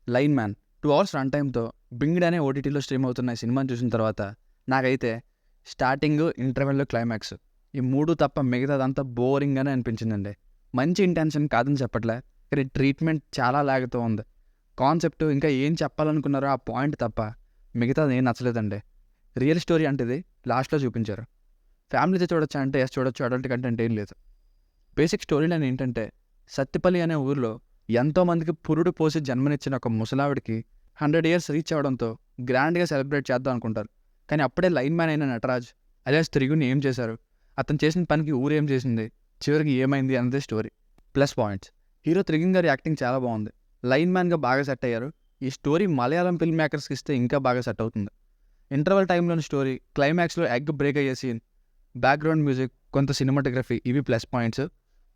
Line man 2 hours run టైమ్‌తో బింగ్డ్ అనే ఓటీటీలో stream అవుతున్న ఈ సినిమాని చూసిన తర్వాత నాకైతే స్టార్టింగ్, ఇంటర్వెల్, క్లైమాక్స్ ఈ 3 తప్ప మిగతాదంతా బోరింగ్‌గానే అనిపించిందండి. మంచి ఇంటెన్షన్ కాదని చెప్పట్లే. కానీ ట్రీట్మెంట్ చాలా లాగుతూ ఉంది. కాన్సెప్ట్ ఇంకా ఏం చెప్పాలనుకున్నారో ఆ పాయింట్ తప్ప మిగతాది ఏం నచ్చలేదండి. రియల్ స్టోరీ అంటే ఇది లాస్ట్‌లో చూపించారు. ఫ్యామిలీతో చూడొచ్చా అంటే యెస్ చూడొచ్చు. అడల్ట్ కంటెంట్ ఏం లేదు. బేసిక్ స్టోరీ లైన్ ఏంటంటే సత్తిపల్లి అనే ఊరిలో ఎంతోమందికి పురుడు పోసి జన్మనిచ్చిన ఒక ముసలావిడికి 100 ఇయర్స్ రీచ్ అవ్వడంతో గ్రాండ్గా సెలబ్రేట్ చేద్దాం అనుకుంటారు. కానీ అప్పుడే లైన్ మ్యాన్ అయిన నటరాజ్ అలియాస్ త్రిగుని ఏం చేశారు, అతను చేసిన పనికి ఊరేం చేసింది, చివరికి ఏమైంది అన్నదే story. Plus points: hero Trigun గారి యాక్టింగ్ చాలా బాగుంది. లైన్ మ్యాన్గా బాగా సెట్ అయ్యారు. ఈ స్టోరీ మలయాళం ఫిల్మ్ మేకర్స్కి ఇస్తే ఇంకా బాగా సెట్ అవుతుంది. ఇంటర్వల్ టైంలోని స్టోరీ, క్లైమాక్స్లో ఎగ్ బ్రేక్ అయ్యే సీన్, బ్యాక్గ్రౌండ్ మ్యూజిక్, కొంత సినిమాటోగ్రఫీ ఇవి ప్లస్ పాయింట్స్.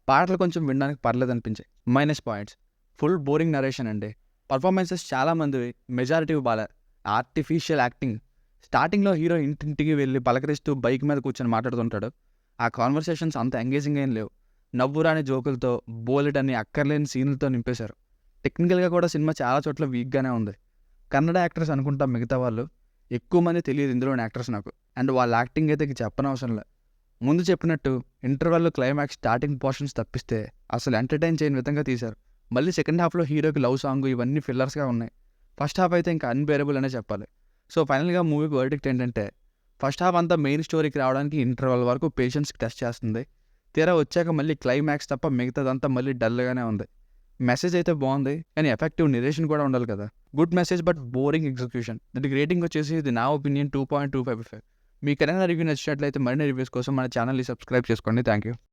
పాటలు కొంచెం వినడానికి పర్లేదు అనిపించాయి. Minus points: full boring narration అండి. పర్ఫార్మెన్సెస్ చాలా మందివి, మెజారిటీ బాలే. Artificial acting. స్టార్టింగ్లో హీరో ఇంటింటికి వెళ్ళి పలకరిస్తూ బైక్ మీద కూర్చొని మాట్లాడుతుంటాడు. ఆ కాన్వర్సేషన్స్ అంత ఎంగేజింగ్ ఏం లేవు. నవ్వురాని జోకులతో, బోలెడన్ని అక్కర్లేని సీన్లతో నింపేశారు. టెక్నికల్గా కూడా సినిమా చాలా చోట్ల వీక్గానే ఉంది. కన్నడ యాక్టర్స్ అనుకుంటా మిగతా వాళ్ళు. ఎక్కువ మంది తెలియదు ఇందులోని యాక్టర్స్ నాకు. అండ్ వాళ్ళ యాక్టింగ్ అయితే చెప్పనవసరం లే. ముందు చెప్పినట్టు ఇంటర్వెల్, క్లైమాక్స్, స్టార్టింగ్ పోర్షన్స్ తప్పిస్తే అసలు ఎంటర్టైన్ చేయని విధంగా తీశారు. మళ్ళీ సెకండ్ హాఫ్లో హీరోకి లవ్ సాంగ్ ఇవన్నీ ఫిల్లర్స్గా ఉన్నాయి. ఫస్ట్ హాఫ్ అయితే ఇంకా అన్బేరబుల్ అనే చెప్పాలి. సో ఫైనల్గా మూవీకి వర్డిక్ట్ ఏంటంటే ఫస్ట్ హాఫ్ అంతా మెయిన్ స్టోరీకి రావడానికి ఇంటర్వెల్ వరకు పేషెన్స్కి టెస్ట్ చేస్తుంది. తీరా వచ్చాక మళ్ళీ క్లైమాక్స్ తప్ప మిగతాదంతా మళ్ళీ డల్గానే ఉంది. మెసేజ్ అయితే బాగుంది, కానీ ఎఫెక్టివ్ నిరేషన్ కూడా ఉండాలి కదా. Good message but boring execution. దానికి రేటింగ్ వచ్చేసి ఇది నా ఒపీనియన్ 2.25. మీకు ఏదైనా రివ్యూ నచ్చినట్లయితే మరిన్ని రివ్యూస్ కోసం మన ఛానల్ని సబ్స్క్రైబ్ చేసుకోండి. Thank you.